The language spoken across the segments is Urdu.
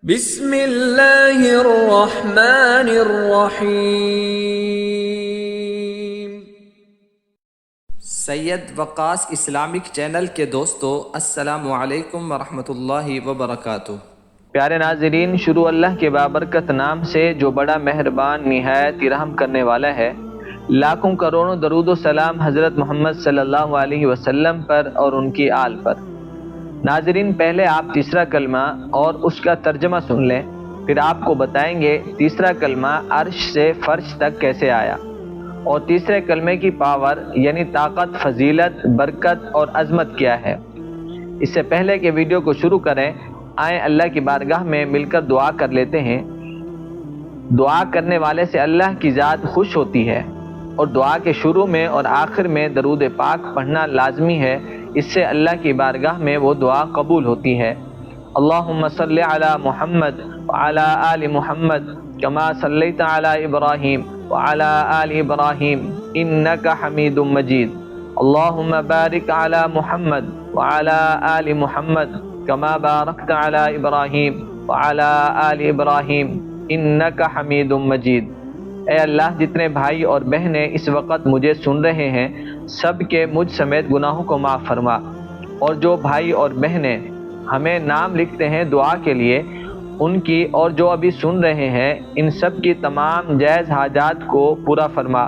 بسم اللہ الرحمن الرحیم۔ سید وقاص اسلامک چینل کے دوستو، السلام علیکم ورحمۃ اللہ وبرکاتہ۔ پیارے ناظرین، شروع اللہ کے بابرکت نام سے جو بڑا مہربان نہایت رحم کرنے والا ہے۔ لاکھوں کروڑوں درود و سلام حضرت محمد صلی اللہ علیہ وسلم پر اور ان کی آل پر۔ ناظرین، پہلے آپ تیسرا کلمہ اور اس کا ترجمہ سن لیں، پھر آپ کو بتائیں گے تیسرا کلمہ عرش سے فرش تک کیسے آیا، اور تیسرے کلمے کی پاور یعنی طاقت، فضیلت، برکت اور عظمت کیا ہے۔ اس سے پہلے کہ ویڈیو کو شروع کریں، آئیں اللہ کی بارگاہ میں مل کر دعا کر لیتے ہیں۔ دعا کرنے والے سے اللہ کی ذات خوش ہوتی ہے، اور دعا کے شروع میں اور آخر میں درود پاک پڑھنا لازمی ہے، اس سے اللہ کی بارگاہ میں وہ دعا قبول ہوتی ہے۔ اللہم صلی علی محمد وعلی آل محمد کما صلیت علی ابراہیم وعلی آل ابراہیم انک حمید مجید۔ اللہم بارک علی محمد وعلی آل محمد کما بارکت علی ابراہیم وعلی آل ابراہیم انک حمید مجید۔ اے اللہ، جتنے بھائی اور بہنیں اس وقت مجھے سن رہے ہیں، سب کے مجھ سمیت گناہوں کو معاف فرما، اور جو بھائی اور بہنیں ہمیں نام لکھتے ہیں دعا کے لیے، ان کی اور جو ابھی سن رہے ہیں، ان سب کی تمام جائز حاجات کو پورا فرما،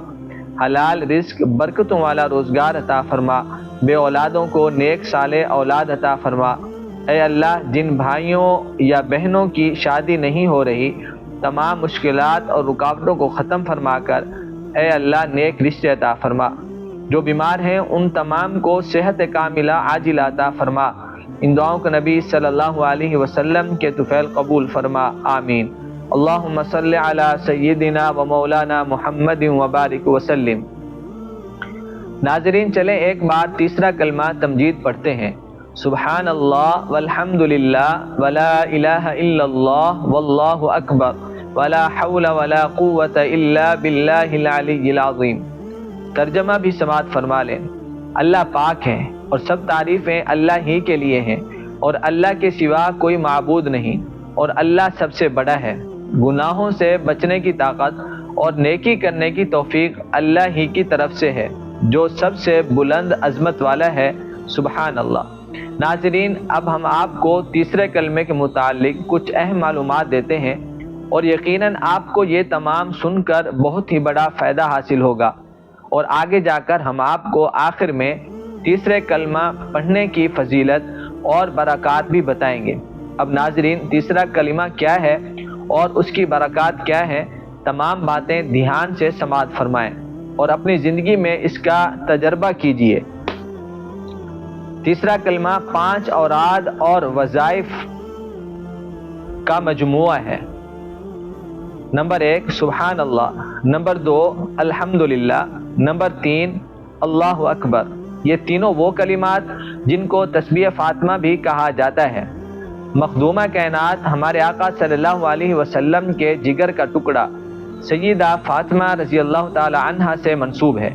حلال رزق، برکتوں والا روزگار عطا فرما، بے اولادوں کو نیک صالح اولاد عطا فرما۔ اے اللہ، جن بھائیوں یا بہنوں کی شادی نہیں ہو رہی، تمام مشکلات اور رکاوٹوں کو ختم فرما کر اے اللہ نیک رشتے عطا فرما۔ جو بیمار ہیں ان تمام کو صحت کاملہ عاجلہ عطا فرما۔ ان دعاؤں کو نبی صلی اللہ علیہ وسلم کے طفیل قبول فرما، آمین۔ اللہم صلی علی سیدنا و مولانا محمد وبارک وسلم۔ ناظرین، چلیں ایک بار تیسرا کلمہ تمجید پڑھتے ہیں۔ سبحان اللہ والحمد للہ ولا الہ الا اللہ واللہ اکبر ولا حول ولا قوة الا باللہ العلی العظیم۔ ترجمہ بھی سماعت فرما لیں۔ اللہ پاک ہے اور سب تعریفیں اللہ ہی کے لیے ہیں، اور اللہ کے سوا کوئی معبود نہیں، اور اللہ سب سے بڑا ہے۔ گناہوں سے بچنے کی طاقت اور نیکی کرنے کی توفیق اللہ ہی کی طرف سے ہے، جو سب سے بلند عظمت والا ہے۔ سبحان اللہ۔ ناظرین، اب ہم آپ کو تیسرے کلمے کے متعلق کچھ اہم معلومات دیتے ہیں، اور یقیناً آپ کو یہ تمام سن کر بہت ہی بڑا فائدہ حاصل ہوگا، اور آگے جا کر ہم آپ کو آخر میں تیسرے کلمہ پڑھنے کی فضیلت اور برکات بھی بتائیں گے۔ اب ناظرین، تیسرا کلمہ کیا ہے اور اس کی برکات کیا ہے، تمام باتیں دھیان سے سماعت فرمائیں اور اپنی زندگی میں اس کا تجربہ کیجئے۔ تیسرا کلمہ 5 اوراد اور وظائف کا مجموعہ ہے۔ نمبر 1 سبحان اللہ، نمبر 2 الحمدللہ، نمبر 3 اللہ اکبر۔ یہ تینوں وہ کلمات جن کو تسبیح فاطمہ بھی کہا جاتا ہے۔ مخدومہ کائنات ہمارے آقا صلی اللہ علیہ وسلم کے جگر کا ٹکڑا سیدہ فاطمہ رضی اللہ تعالی عنہا سے منسوب ہے۔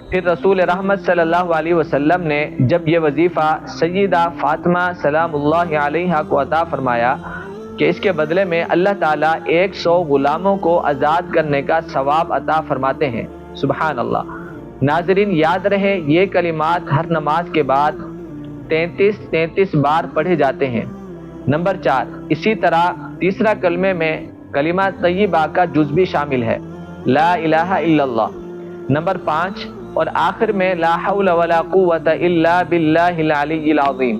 پھر رسول رحمت صلی اللہ علیہ وسلم نے جب یہ وظیفہ سیدہ فاطمہ سلام اللہ علیہا کو عطا فرمایا کہ اس کے بدلے میں اللہ تعالیٰ 100 غلاموں کو آزاد کرنے کا ثواب عطا فرماتے ہیں۔ سبحان اللہ۔ ناظرین، یاد رہے یہ کلمات ہر نماز کے بعد 33 بار پڑھے جاتے ہیں۔ نمبر 4 اسی طرح تیسرا کلمے میں کلمہ طیبہ کا جز بھی شامل ہے، لا الہ الا اللہ۔ نمبر 5 اور آخر میں لا حول ولا قوة الا باللہ العلی العظیم۔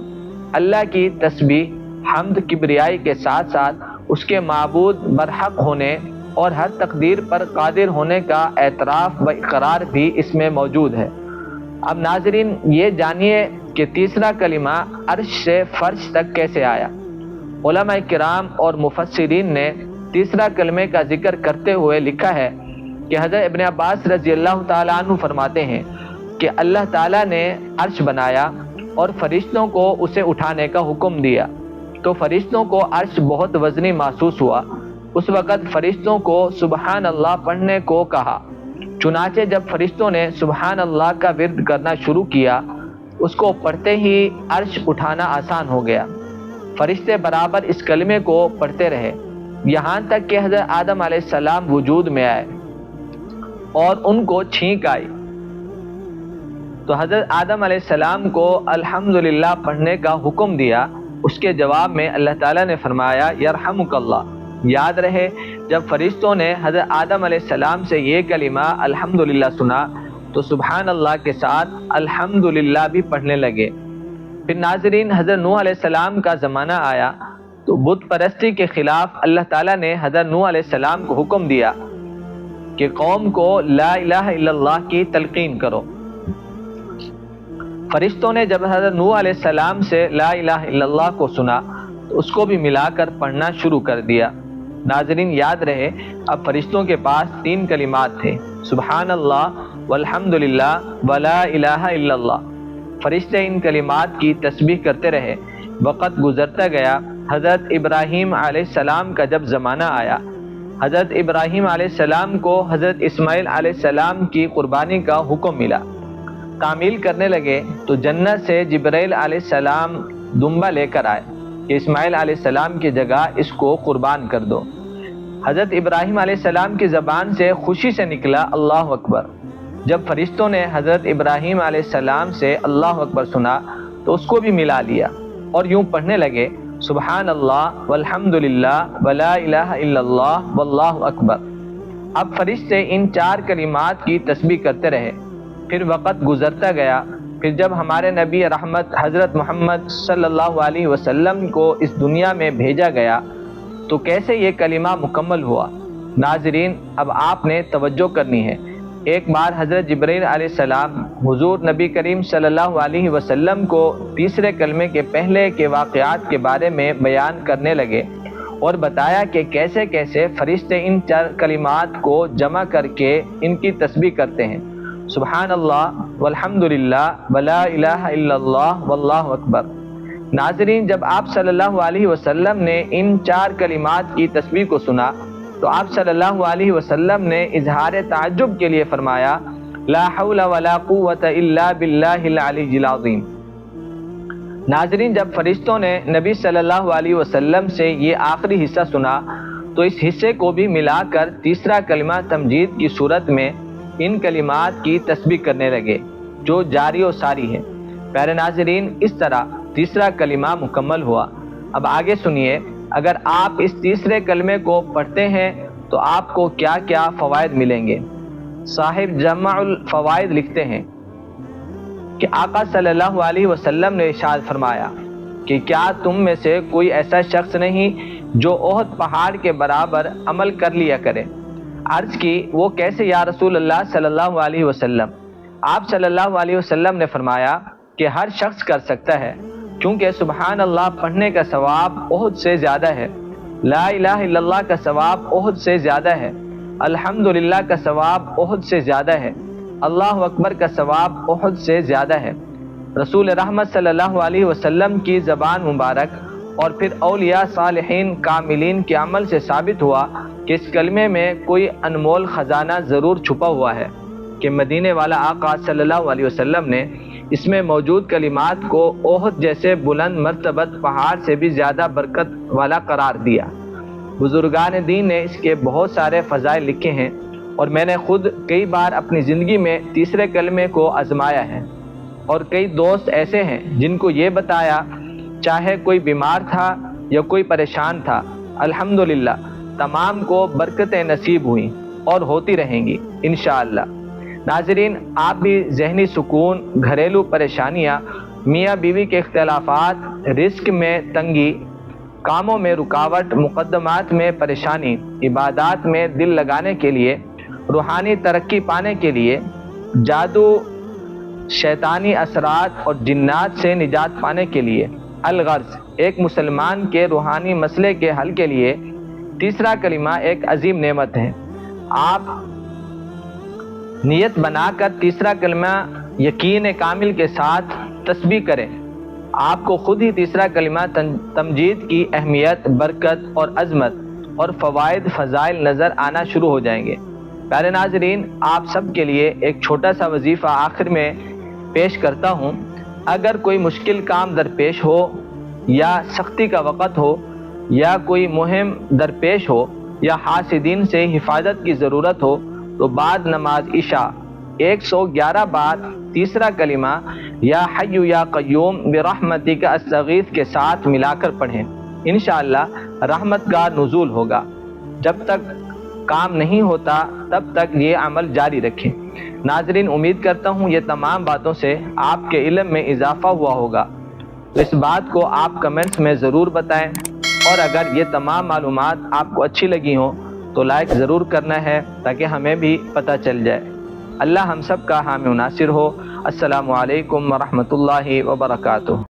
اللہ کی تسبیح، حمد، کبریائی کے ساتھ ساتھ اس کے معبود برحق ہونے اور ہر تقدیر پر قادر ہونے کا اعتراف و اقرار بھی اس میں موجود ہے۔ اب ناظرین، یہ جانیے کہ تیسرا کلمہ عرش سے فرش تک کیسے آیا۔ علماء کرام اور مفسرین نے تیسرا کلمے کا ذکر کرتے ہوئے لکھا ہے کہ حضرت ابن عباس رضی اللہ تعالیٰ عنہ فرماتے ہیں کہ اللہ تعالیٰ نے عرش بنایا اور فرشتوں کو اسے اٹھانے کا حکم دیا، تو فرشتوں کو عرش بہت وزنی محسوس ہوا۔ اس وقت فرشتوں کو سبحان اللہ پڑھنے کو کہا، چنانچہ جب فرشتوں نے سبحان اللہ کا ورد کرنا شروع کیا، اس کو پڑھتے ہی عرش اٹھانا آسان ہو گیا۔ فرشتے برابر اس کلمے کو پڑھتے رہے یہاں تک کہ حضرت آدم علیہ السلام وجود میں آئے اور ان کو چھینک آئی تو حضرت آدم علیہ السلام کو الحمدللہ پڑھنے کا حکم دیا۔ اس کے جواب میں اللہ تعالیٰ نے فرمایا یرحمک اللہ۔ یاد رہے جب فرشتوں نے حضرت آدم علیہ السلام سے یہ کلمہ الحمدللہ سنا تو سبحان اللہ کے ساتھ الحمدللہ بھی پڑھنے لگے۔ پھر ناظرین حضرت نوح علیہ السلام کا زمانہ آیا تو بت پرستی کے خلاف اللہ تعالیٰ نے حضرت نوح علیہ السلام کو حکم دیا کہ قوم کو لا الہ الا اللہ کی تلقین کرو۔ فرشتوں نے جب حضرت نوح علیہ السلام سے لا الہ الا اللہ کو سنا تو اس کو بھی ملا کر پڑھنا شروع کر دیا۔ ناظرین یاد رہے اب فرشتوں کے پاس 3 کلمات تھے، سبحان اللہ والحمدللہ ولا الہ الا اللہ۔ فرشتے ان کلمات کی تسبیح کرتے رہے۔ وقت گزرتا گیا۔ حضرت ابراہیم علیہ السلام کا جب زمانہ آیا، حضرت ابراہیم علیہ السلام کو حضرت اسماعیل علیہ السلام کی قربانی کا حکم ملا۔ تعمیل کرنے لگے تو جنت سے جبرائیل علیہ السلام دمبا لے کر آئے کہ اسماعیل علیہ السلام کی جگہ اس کو قربان کر دو۔ حضرت ابراہیم علیہ السلام کی زبان سے خوشی سے نکلا اللہ اکبر۔ جب فرشتوں نے حضرت ابراہیم علیہ السلام سے اللہ اکبر سنا تو اس کو بھی ملا لیا اور یوں پڑھنے لگے سبحان اللہ والحمدللہ ولا الہ الا اللہ واللہ اکبر۔ اب فرشتے ان 4 کلمات کی تسبیح کرتے رہے۔ پھر وقت گزرتا گیا۔ پھر جب ہمارے نبی رحمت حضرت محمد صلی اللہ علیہ وسلم کو اس دنیا میں بھیجا گیا تو کیسے یہ کلمہ مکمل ہوا؟ ناظرین اب آپ نے توجہ کرنی ہے۔ ایک بار حضرت جبرائیل علیہ السلام حضور نبی کریم صلی اللہ علیہ وسلم کو تیسرے کلمے کے پہلے کے واقعات کے بارے میں بیان کرنے لگے اور بتایا کہ کیسے کیسے فرشتے ان 4 کلمات کو جمع کر کے ان کی تسبیح کرتے ہیں، سبحان اللہ والحمدللہ ولا الہ الا اللہ واللہ اکبر۔ ناظرین جب آپ صلی اللہ علیہ وسلم نے ان 4 کلمات کی تسبیح کو سنا تو آپ صلی اللہ علیہ وسلم نے اظہار تعجب کے لیے فرمایا لا حول ولا قوة الا باللہ العلی العظیم۔ ناظرین جب فرشتوں نے نبی صلی اللہ علیہ وسلم سے یہ آخری حصہ سنا تو اس حصے کو بھی ملا کر تیسرا کلمہ تمجید کی صورت میں ان کلمات کی تسبیح کرنے لگے جو جاری و ساری ہے۔ پیارے ناظرین اس طرح تیسرا کلمہ مکمل ہوا۔ اب آگے سنیے، اگر آپ اس تیسرے کلمے کو پڑھتے ہیں تو آپ کو کیا کیا فوائد ملیں گے۔ صاحب جمع الفوائد لکھتے ہیں کہ آقا صلی اللہ علیہ وسلم نے ارشاد فرمایا کہ کیا تم میں سے کوئی ایسا شخص نہیں جو احد پہاڑ کے برابر عمل کر لیا کرے۔ عرض کی وہ کیسے یا رسول اللہ صلی اللہ علیہ وسلم؟ آپ صلی اللہ علیہ وسلم نے فرمایا کہ ہر شخص کر سکتا ہے، کیونکہ سبحان اللہ پڑھنے کا ثواب احد سے زیادہ ہے، لا الہ الا اللہ کا ثواب احد سے زیادہ ہے، الحمدللہ کا ثواب احد سے زیادہ ہے، اللہ اکبر کا ثواب احد سے زیادہ ہے۔ رسول رحمت صلی اللہ علیہ وسلم کی زبان مبارک اور پھر اولیاء صالحین کاملین کے عمل سے ثابت ہوا کہ اس کلمے میں کوئی انمول خزانہ ضرور چھپا ہوا ہے کہ مدینے والا آقا صلی اللہ علیہ وسلم نے اس میں موجود کلمات کو احد جیسے بلند مرتبت پہاڑ سے بھی زیادہ برکت والا قرار دیا۔ بزرگان دین نے اس کے بہت سارے فضائل لکھے ہیں اور میں نے خود کئی بار اپنی زندگی میں تیسرے کلمے کو آزمایا ہے، اور کئی دوست ایسے ہیں جن کو یہ بتایا، چاہے کوئی بیمار تھا یا کوئی پریشان تھا، الحمدللہ تمام کو برکتیں نصیب ہوئیں اور ہوتی رہیں گی انشاءاللہ۔ ناظرین آپ بھی ذہنی سکون، گھریلو پریشانیاں، میاں بیوی کے اختلافات، رزق میں تنگی، کاموں میں رکاوٹ، مقدمات میں پریشانی، عبادات میں دل لگانے کے لیے، روحانی ترقی پانے کے لیے، جادو، شیطانی اثرات اور جنات سے نجات پانے کے لیے، الغرض ایک مسلمان کے روحانی مسئلے کے حل کے لیے تیسرا کلمہ ایک عظیم نعمت ہے۔ آپ نیت بنا کر تیسرا کلمہ یقین کامل کے ساتھ تسبیح کریں، آپ کو خود ہی تیسرا کلمہ تمجید کی اہمیت، برکت اور عظمت اور فوائد فضائل نظر آنا شروع ہو جائیں گے۔ پیارے ناظرین آپ سب کے لیے ایک چھوٹا سا وظیفہ آخر میں پیش کرتا ہوں۔ اگر کوئی مشکل کام درپیش ہو یا سختی کا وقت ہو یا کوئی مہم درپیش ہو یا حاسدین سے حفاظت کی ضرورت ہو تو بعد نماز عشاء 111 بار تیسرا کلمہ یا حی یا قیوم برحمتک استغیث کے ساتھ ملا کر پڑھیں۔ انشاءاللہ رحمت کا نزول ہوگا۔ جب تک کام نہیں ہوتا تب تک یہ عمل جاری رکھیں۔ ناظرین، امید کرتا ہوں یہ تمام باتوں سے آپ کے علم میں اضافہ ہوا ہوگا۔ اس بات کو آپ کمنٹس میں ضرور بتائیں، اور اگر یہ تمام معلومات آپ کو اچھی لگی ہوں تو لائک ضرور کرنا ہے تاکہ ہمیں بھی پتہ چل جائے۔ اللہ ہم سب کا حامی و ناصر ہو۔ السلام علیکم ورحمۃ اللہ وبرکاتہ۔